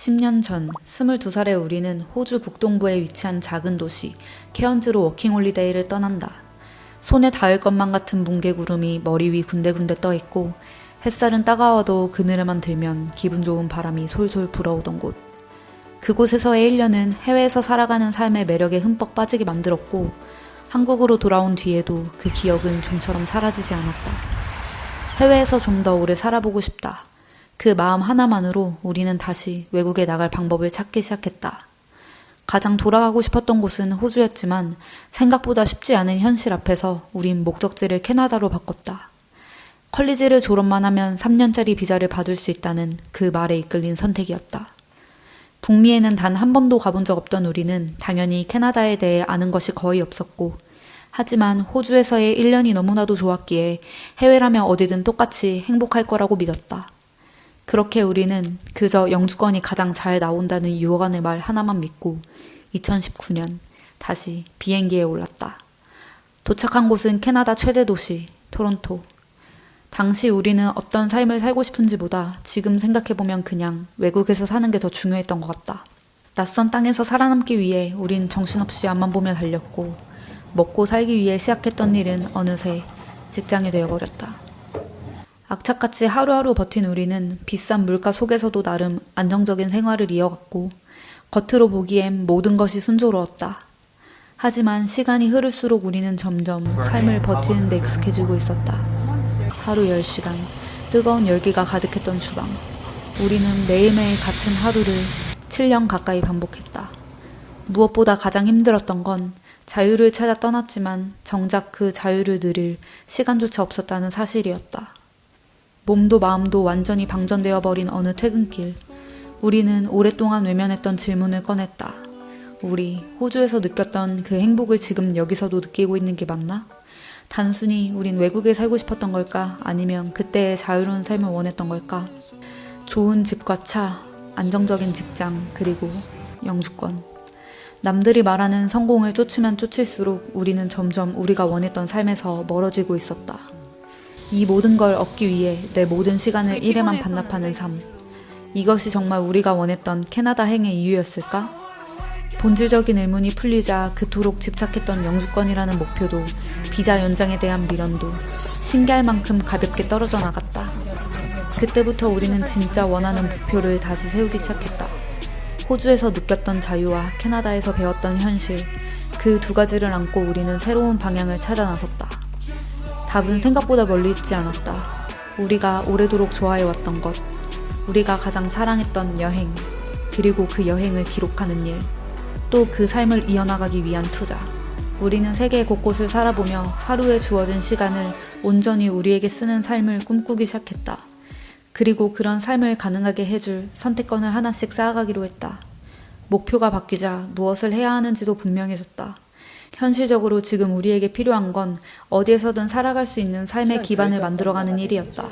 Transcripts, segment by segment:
10년 전 22살의 우리는 호주 북동부에 위치한 작은 도시 케언즈로 워킹홀리데이를 떠난다. 손에 닿을 것만 같은 뭉게구름이 머리 위 군데군데 떠있고 햇살은 따가워도 그늘에만 들면 기분 좋은 바람이 솔솔 불어오던 곳. 그곳에서의 1년은 해외에서 살아가는 삶의 매력에 흠뻑 빠지게 만들었고 한국으로 돌아온 뒤에도 그 기억은 좀처럼 사라지지 않았다. 해외에서 좀 더 오래 살아보고 싶다. 그 마음 하나만으로 우리는 다시 외국에 나갈 방법을 찾기 시작했다. 가장 돌아가고 싶었던 곳은 호주였지만 생각보다 쉽지 않은 현실 앞에서 우린 목적지를 캐나다로 바꿨다. 컬리지를 졸업만 하면 3년짜리 비자를 받을 수 있다는 그 말에 이끌린 선택이었다. 북미에는 단 한 번도 가본 적 없던 우리는 당연히 캐나다에 대해 아는 것이 거의 없었고 하지만 호주에서의 1년이 너무나도 좋았기에 해외라면 어디든 똑같이 행복할 거라고 믿었다. 그렇게 우리는 그저 영주권이 가장 잘 나온다는 유언의 말 하나만 믿고 2019년 다시 비행기에 올랐다. 도착한 곳은 캐나다 최대 도시 토론토. 당시 우리는 어떤 삶을 살고 싶은지보다 지금 생각해보면 그냥 외국에서 사는 게 더 중요했던 것 같다. 낯선 땅에서 살아남기 위해 우린 정신없이 앞만 보며 달렸고 먹고 살기 위해 시작했던 일은 어느새 직장이 되어버렸다. 악착같이 하루하루 버틴 우리는 비싼 물가 속에서도 나름 안정적인 생활을 이어갔고 겉으로 보기엔 모든 것이 순조로웠다. 하지만 시간이 흐를수록 우리는 점점 삶을 버티는 데 익숙해지고 있었다. 하루 10시간, 뜨거운 열기가 가득했던 주방. 우리는 매일매일 같은 하루를 7년 가까이 반복했다. 무엇보다 가장 힘들었던 건 자유를 찾아 떠났지만 정작 그 자유를 누릴 시간조차 없었다는 사실이었다. 몸도 마음도 완전히 방전되어 버린 어느 퇴근길, 우리는 오랫동안 외면했던 질문을 꺼냈다. 우리 호주에서 느꼈던 그 행복을 지금 여기서도 느끼고 있는 게 맞나? 단순히 우린 외국에 살고 싶었던 걸까? 아니면 그때의 자유로운 삶을 원했던 걸까? 좋은 집과 차, 안정적인 직장, 그리고 영주권. 남들이 말하는 성공을 쫓으면 쫓을수록 우리는 점점 우리가 원했던 삶에서 멀어지고 있었다. 이 모든 걸 얻기 위해 내 모든 시간을 일에만 반납하는 삶. 이것이 정말 우리가 원했던 캐나다 행의 이유였을까? 본질적인 의문이 풀리자 그토록 집착했던 영주권이라는 목표도 비자 연장에 대한 미련도 신기할 만큼 가볍게 떨어져 나갔다. 그때부터 우리는 진짜 원하는 목표를 다시 세우기 시작했다. 호주에서 느꼈던 자유와 캐나다에서 배웠던 현실, 그 두 가지를 안고 우리는 새로운 방향을 찾아 나섰다. 답은 생각보다 멀리 있지 않았다. 우리가 오래도록 좋아해왔던 것, 우리가 가장 사랑했던 여행, 그리고 그 여행을 기록하는 일, 또 그 삶을 이어나가기 위한 투자. 우리는 세계 곳곳을 살아보며 하루에 주어진 시간을 온전히 우리에게 쓰는 삶을 꿈꾸기 시작했다. 그리고 그런 삶을 가능하게 해줄 선택권을 하나씩 쌓아가기로 했다. 목표가 바뀌자 무엇을 해야 하는지도 분명해졌다. 현실적으로 지금 우리에게 필요한 건 어디에서든 살아갈 수 있는 삶의 기반을 만들어가는 일이었다.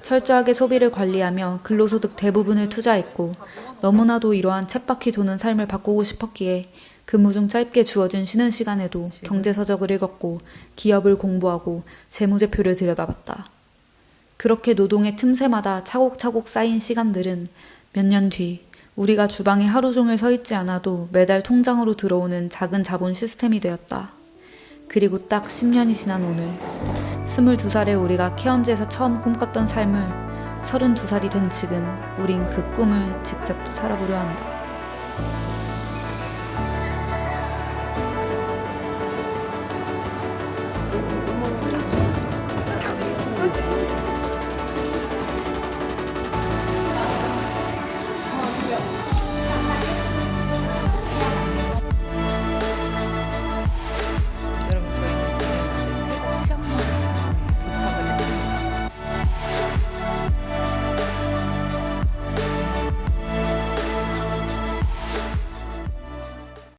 철저하게 소비를 관리하며 근로소득 대부분을 투자했고 너무나도 이러한 쳇바퀴 도는 삶을 바꾸고 싶었기에 근무 중 짧게 주어진 쉬는 시간에도 경제서적을 읽었고 기업을 공부하고 재무제표를 들여다봤다. 그렇게 노동의 틈새마다 차곡차곡 쌓인 시간들은 몇 년 뒤 우리가 주방에 하루 종일 서 있지 않아도 매달 통장으로 들어오는 작은 자본 시스템이 되었다. 그리고 딱 10년이 지난 오늘 22살의 우리가 케언즈에서 처음 꿈꿨던 삶을 32살이 된 지금 우린 그 꿈을 직접 살아보려 한다.